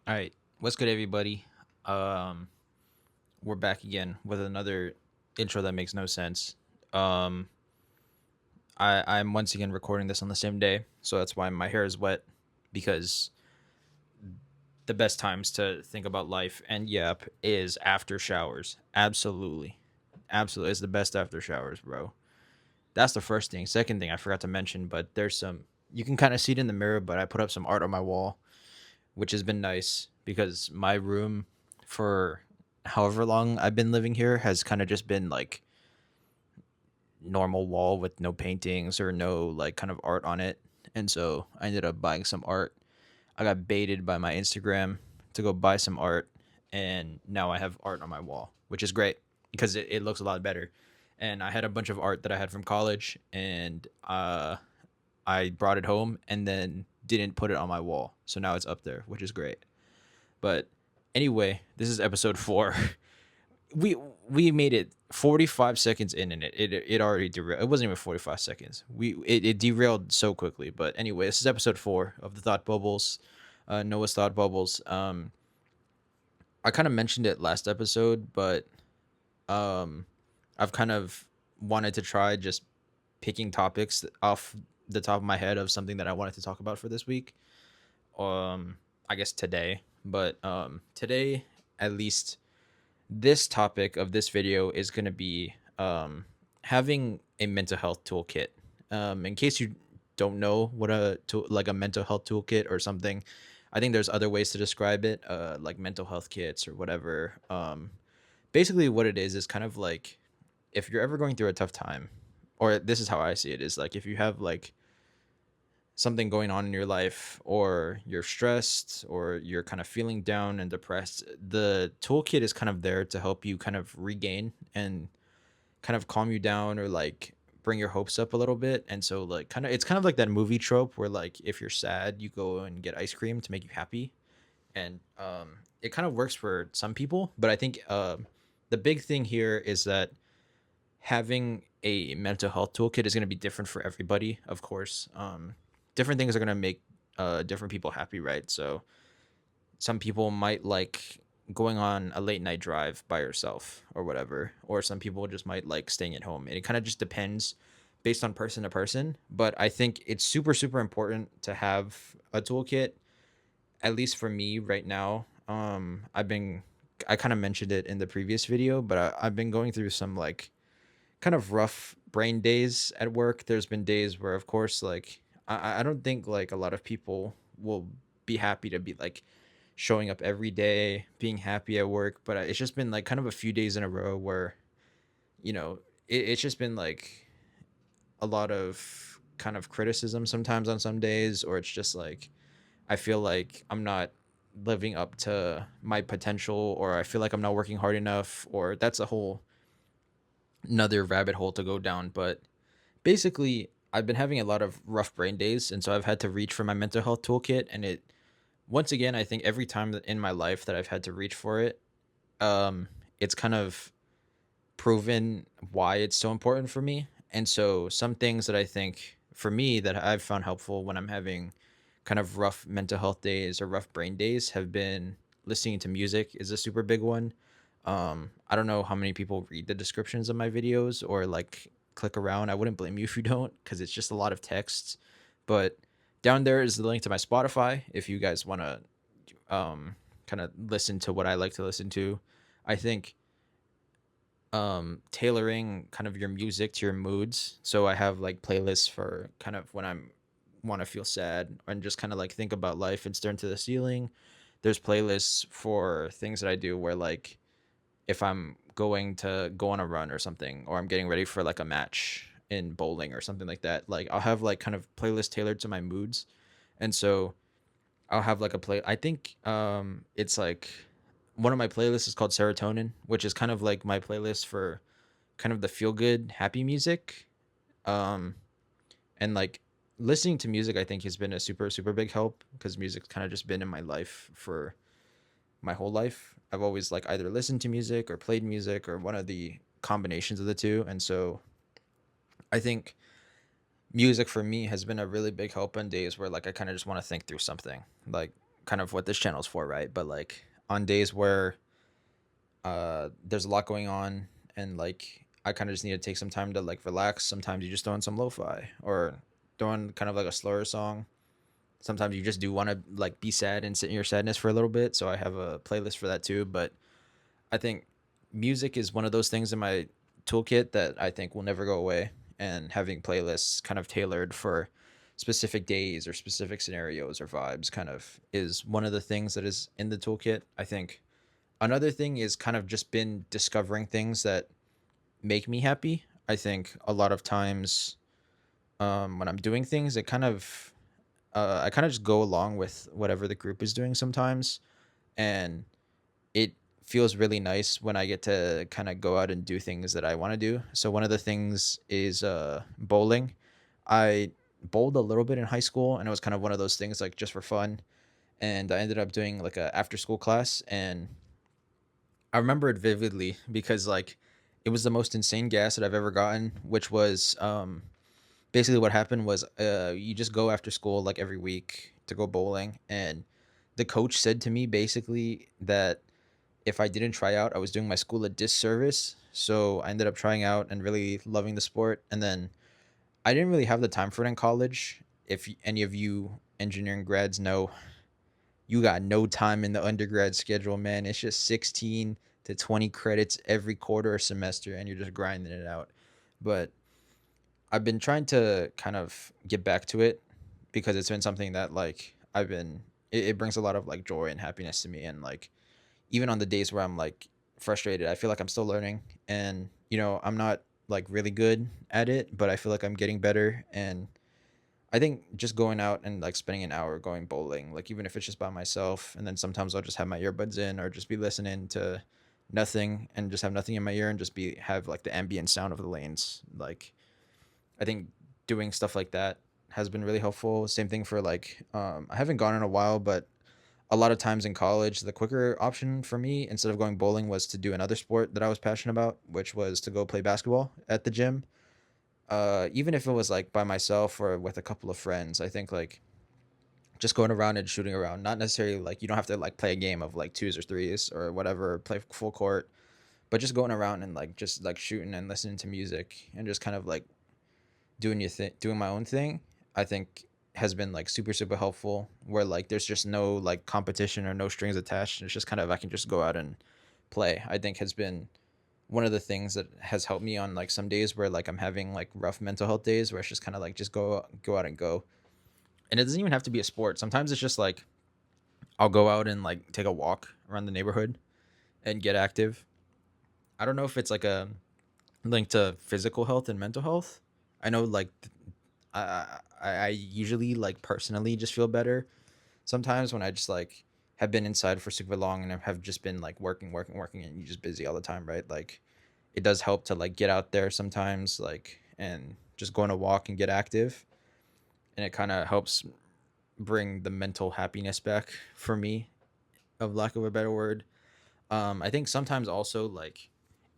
All right, what's good, everybody? Um, we're back again with another intro that makes no sense. Um, I'm once again recording this on the same day, so that's why my hair is wet because the best times to think about life and yep is after showers. Absolutely, absolutely, it's the best after showers, bro. That's the first thing. Second thing I forgot to mention, but there's some you can kind of see it in the mirror, but I put up some art on my wall which has been nice because my room for however long I've been living here has kind of just been like normal wall with no paintings or no like kind of art on it. And so I ended up buying some art. I got baited by my Instagram to go buy some art and now I have art on my wall, which is great because it looks a lot better. And I had a bunch of art that I had from college and I brought it home and then didn't put it on my wall. So now it's up there, which is great. But anyway, this is episode 4. We we made it 45 seconds in and it already derailed. It wasn't even 45 seconds. It derailed so quickly. But anyway, this is episode 4 of the Thought Bubbles. Noah's Thought Bubbles. I kind of mentioned it last episode, but um I've kind of wanted to try just picking topics off the top of my head of something that I wanted to talk about for this week. I guess today, but today at least this topic of this video is going to be having a mental health toolkit. In case you don't know what like a mental health toolkit or something, I think there's other ways to describe it, like mental health kits or whatever. Basically, what it is kind of like if you're ever going through a tough time, or this is how I see it, is like if you have like something going on in your life or you're stressed or you're kind of feeling down and depressed, the toolkit is kind of there to help you kind of regain and kind of calm you down or like bring your hopes up a little bit. And so like kind of it's kind of like that movie trope where like if you're sad, you go and get ice cream to make you happy. And it kind of works for some people, but I think the big thing here is that having a mental health toolkit is going to be different for everybody, of course. Different things are going to make different people happy, right? So some people might like going on a late night drive by yourself or whatever, or some people just might like staying at home. And it kind of just depends based on person to person. But I think it's super, super important to have a toolkit, at least for me right now. I kind of mentioned it in the previous video, but I've been going through some like kind of rough brain days at work. There's been days where, of course, like I don't think like a lot of people will be happy to be like showing up every day, being happy at work. But it's just been like kind of a few days in a row where it's just been like a lot of kind of criticism sometimes on some days, or it's just like I feel like I'm not living up to my potential, or I feel like I'm not working hard enough, or that's a whole another rabbit hole to go down. But basically I've been having a lot of rough brain days, and so I've had to reach for my mental health toolkit. And it once again, I think every time that in my life that I've had to reach for it, it's kind of proven why it's so important for me. And so some things that I think for me that I've found helpful when I'm having kind of rough mental health days or rough brain days have been listening to music is a super big one. I don't know how many people read the descriptions of my videos or like click around. I wouldn't blame you if you don't, because it's just a lot of text. But down there is the link to my Spotify if you guys want to kind of listen to what I like to listen to. I think tailoring kind of your music to your moods. So I have like playlists for kind of when I'm want to feel sad and just kind of like think about life and stare into the ceiling. There's playlists for things that I do where like if I'm going to go on a run or something, or I'm getting ready for like a match in bowling or something like that, like I'll have like kind of playlists tailored to my moods. And so I'll have like a play. I think it's like one of my playlists is called Serotonin, which is kind of like my playlist for kind of the feel good, happy music. Um, and like listening to music, I think has been a super, super big help because music's kind of just been in my life for my whole life. I've always like either listened to music or played music or one of the combinations of the two. And so I think music for me has been a really big help on days where like I kind of just want to think through something. Like kind of what this channel's for, right? But like on days where there's a lot going on and like I kind of just need to take some time to like relax. Sometimes you just throw in some lo-fi or throw in kind of like a slower song. Sometimes you just do want to like be sad and sit in your sadness for a little bit. So I have a playlist for that too. But I think music is one of those things in my toolkit that I think will never go away. And having playlists kind of tailored for specific days or specific scenarios or vibes kind of is one of the things that is in the toolkit. I think another thing is kind of just been discovering things that make me happy. I think a lot of times when I'm doing things, I kind of just go along with whatever the group is doing sometimes, and it feels really nice when I get to kind of go out and do things that I want to do. So one of the things is bowling. I bowled a little bit in high school, and it was kind of one of those things like just for fun. And I ended up doing like a after school class, and I remember it vividly because like it was the most insane gas that I've ever gotten, which was basically what happened was you just go after school like every week to go bowling, and the coach said to me basically that if I didn't try out, I was doing my school a disservice. So I ended up trying out and really loving the sport, and then I didn't really have the time for it in college. If any of you engineering grads know, you got no time in the undergrad schedule, man. It's just 16 to 20 credits every quarter or semester, and you're just grinding it out. But I've been trying to kind of get back to it because it's been something that like it brings a lot of like joy and happiness to me. And like even on the days where I'm like frustrated, I feel like I'm still learning, and I'm not like really good at it, but I feel like I'm getting better. And I think just going out and like spending an hour going bowling, like even if it's just by myself, and then sometimes I'll just have my earbuds in or just be listening to nothing and just have nothing in my ear and just be have like the ambient sound of the lanes. Like I think doing stuff like that has been really helpful. Same thing for like I haven't gone in a while, but a lot of times in college, the quicker option for me instead of going bowling was to do another sport that I was passionate about, which was to go play basketball at the gym. Even if it was like by myself or with a couple of friends, I think like just going around and shooting around, not necessarily like you don't have to like play a game of like twos or threes or whatever, play full court, but just going around and like just like shooting and listening to music and just kind of like doing my own thing, I think has been like super super helpful. Where like there's just no like competition or no strings attached. It's just kind of I can just go out and play. I think has been one of the things that has helped me on like some days where like I'm having like rough mental health days where it's just kind of like just go out and go. And it doesn't even have to be a sport. Sometimes it's just like I'll go out and like take a walk around the neighborhood and get active. I don't know if it's like a link to physical health and mental health. I know like I usually like personally just feel better sometimes when I just like have been inside for super long and have just been like working, and you're just busy all the time, right? Like it does help to like get out there sometimes, like and just go on a walk and get active, and it kind of helps bring the mental happiness back for me, of lack of a better word. I think sometimes also like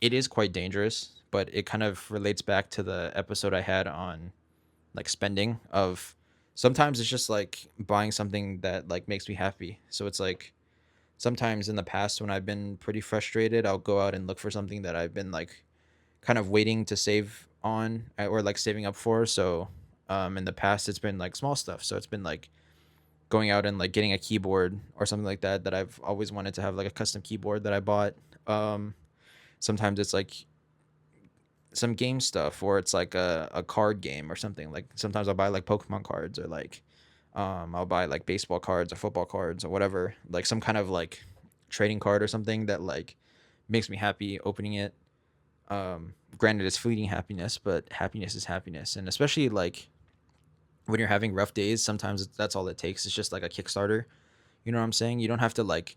it is quite dangerous, but it kind of relates back to the episode I had on like spending of sometimes it's just like buying something that like makes me happy. So it's like sometimes in the past when I've been pretty frustrated, I'll go out and look for something that I've been like kind of waiting to save on or like saving up for. So in the past it's been like small stuff. So it's been like going out and like getting a keyboard or something like that that I've always wanted to have, like a custom keyboard that I bought. Um Sometimes it's like some game stuff, or it's like a card game or something. Like sometimes I'll buy like Pokemon cards, or like I'll buy like baseball cards or football cards or whatever, like some kind of like trading card or something that like makes me happy opening it. Granted it's fleeting happiness, but happiness is happiness. And especially like when you're having rough days, sometimes that's all it takes. It's just like a Kickstarter. You know what I'm saying? You don't have to like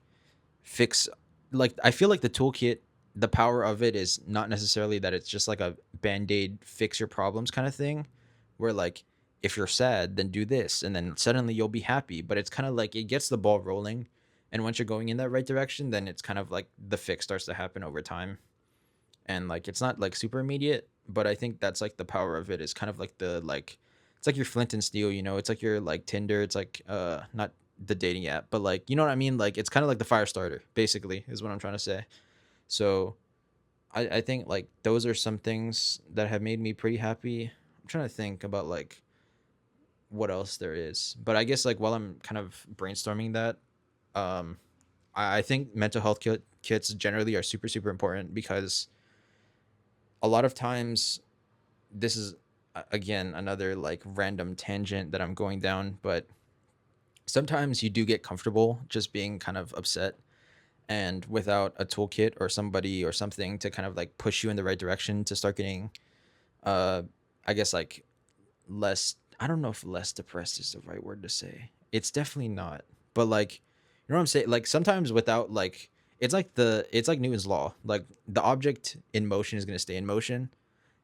fix, like I feel like the toolkit, the power of it is not necessarily that it's just like a band-aid fix your problems kind of thing, where like if you're sad then do this and then suddenly you'll be happy. But it's kind of like it gets the ball rolling, and once you're going in that right direction, then it's kind of like the fix starts to happen over time. And like it's not like super immediate, but I think that's like the power of it is kind of like the like it's like your flint and steel, it's like your like tinder, it's like not the dating app, but like, you know what I mean? Like, it's kind of like the fire starter, basically, is what I'm trying to say. So I think like those are some things that have made me pretty happy. I'm trying to think about like what else there is, but I guess like while I'm kind of brainstorming that, um, I think mental health kits generally are super super important because a lot of times this is again another like random tangent that I'm going down, but sometimes you do get comfortable just being kind of upset and without a toolkit or somebody or something to kind of like push you in the right direction to start getting uh I guess like less, I don't know if less depressed is the right word to say. It's definitely not. But like, you know what I'm saying? Like sometimes without like, it's like Newton's law. Like the object in motion is going to stay in motion.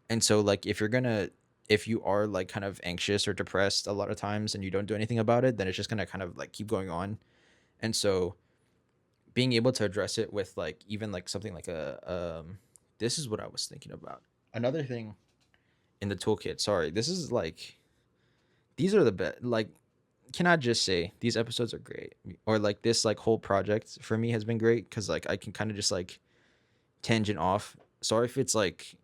And so like if you are like kind of anxious or depressed a lot of times and you don't do anything about it, then it's just going to kind of like keep going on. And so being able to address it with like even like something like a this is what I was thinking about. Another thing in the toolkit. Sorry. This is like these are the best. Like, can I just say these episodes are great, or like this like whole project for me has been great because like I can kind of just like tangent off. Sorry if it's like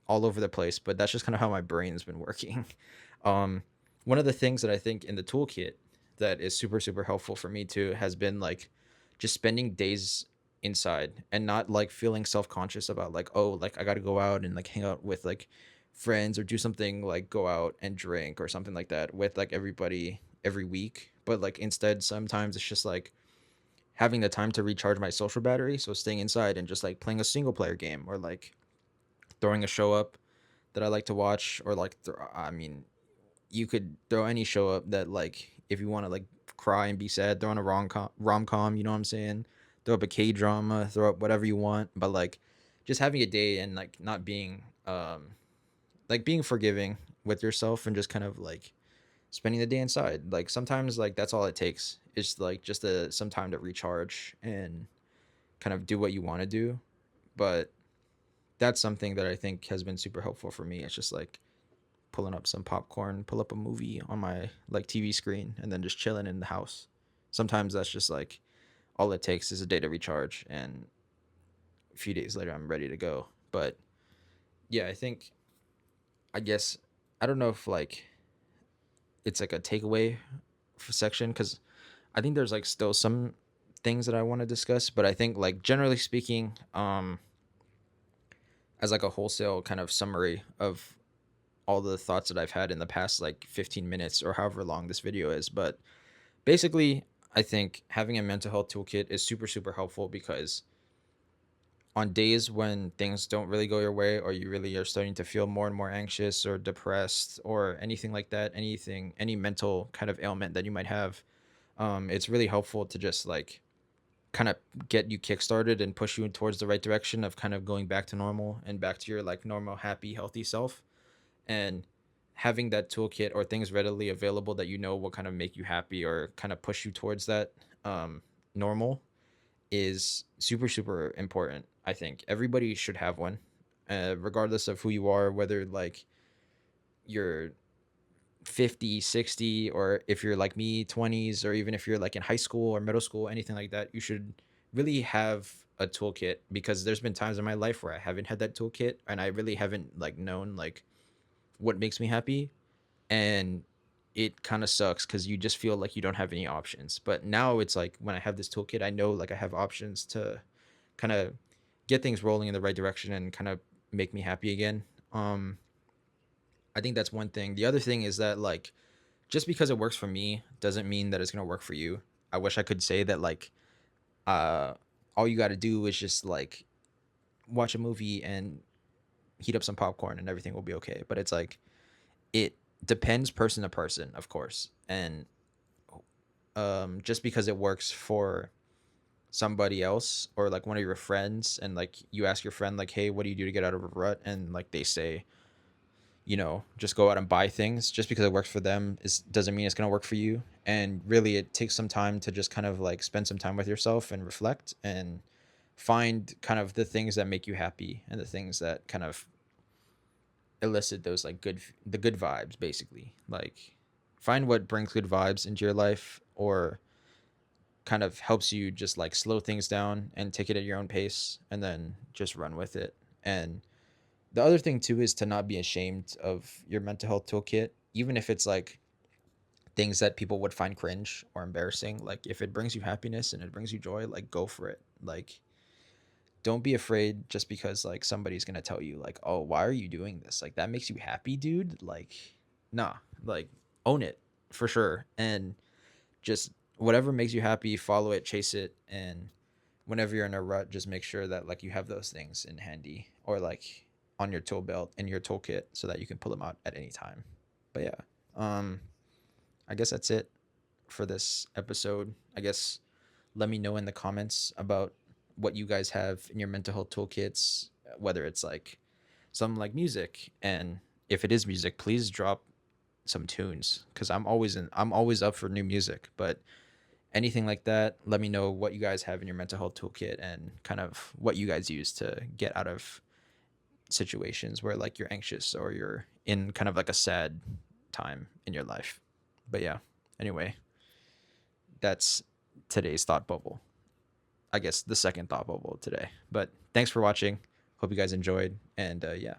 all over the place, but that's just kind of how my brain's been working. Um, One of the things that I think in the toolkit that is super super helpful for me too has been like just spending days inside and not like feeling self-conscious about like, oh, like I got to go out and like hang out with like friends or do something like go out and drink or something like that with like everybody every week, but like instead sometimes it's just like having the time to recharge my social battery, so staying inside and just like playing a single player game or like throwing a show up that I like to watch, or like I mean, you could throw any show up that like if you want to like cry and be sad, throw on a rom com. You know what I'm saying? Throw up a K drama, throw up whatever you want, but like just having a day and like not being like being forgiving with yourself and just kind of like spending the day inside. Like sometimes like that's all it takes. It's like just some time to recharge and kind of do what you want to do. But that's something that I think has been super helpful for me. It's just like pulling up some popcorn, pull up a movie on my like TV screen, and then just chilling in the house. Sometimes that's just like all it takes is a day to recharge, and a few days later I'm ready to go. But yeah, I think I guess I don't know if like it's like a takeaway section because I think there's like still some things that I want to discuss, but I think like generally speaking, as like a wholesale kind of summary of all the thoughts that I've had in the past like 15 minutes or however long this video is. But basically, I think having a mental health toolkit is super, super helpful because on days when things don't really go your way or you really are starting to feel more and more anxious or depressed or anything like that, any mental kind of ailment that you might have, it's really helpful to just like kind of get you kickstarted and push you towards the right direction of kind of going back to normal and back to your like normal, happy, healthy self. And having that toolkit or things readily available that you know will kind of make you happy or kind of push you towards that normal is super super important. I think everybody should have one, regardless of who you are, whether like you're 50, 60, or if you're like me 20s, or even if you're like in high school or middle school, anything like that. You should really have a toolkit because there's been times in my life where I haven't had that toolkit and I really haven't like known like what makes me happy, and it kind of sucks because you just feel like you don't have any options. But now it's like when I have this toolkit, I know like I have options to kind of get things rolling in the right direction and kind of make me happy again. um I think that's one thing. The other thing is that like just because it works for me doesn't mean that it's going to work for you. I wish I could say that like uh all you got to do is just like watch a movie and heat up some popcorn and everything will be okay, but it's like it depends person to person, of course. And just because it works for somebody else or like one of your friends, and like you ask your friend like, hey, what do you do to get out of a rut, and like they say, you know, just go out and buy things, just because it works for them is doesn't mean it's going to work for you. And really it takes some time to just kind of like spend some time with yourself and reflect and find kind of the things that make you happy and the things that kind of elicit those like the good vibes, basically. Like find what brings good vibes into your life, or kind of helps you just like slow things down and take it at your own pace and then just run with it. And the other thing too is to not be ashamed of your mental health toolkit, even if it's like things that people would find cringe or embarrassing. Like if it brings you happiness and it brings you joy, like go for it. Like don't be afraid just because like somebody's gonna tell you like, oh, why are you doing this? Like that makes you happy, dude. Like, nah, like own it for sure. And just whatever makes you happy, follow it, chase it, and whenever you're in a rut, just make sure that like you have those things in handy or like on your tool belt in your toolkit so that you can pull them out at any time. But yeah, um, I guess that's it for this episode. I guess let me know in the comments about what you guys have in your mental health toolkits, whether it's like some like music, and if it is music, please drop some tunes because I'm always up for new music. But anything like that, let me know what you guys have in your mental health toolkit and kind of what you guys use to get out of situations where like you're anxious or you're in kind of like a sad time in your life. But yeah, anyway, that's today's thought bubble. I guess the second thought bubble today. But thanks for watching. Hope you guys enjoyed. And yeah,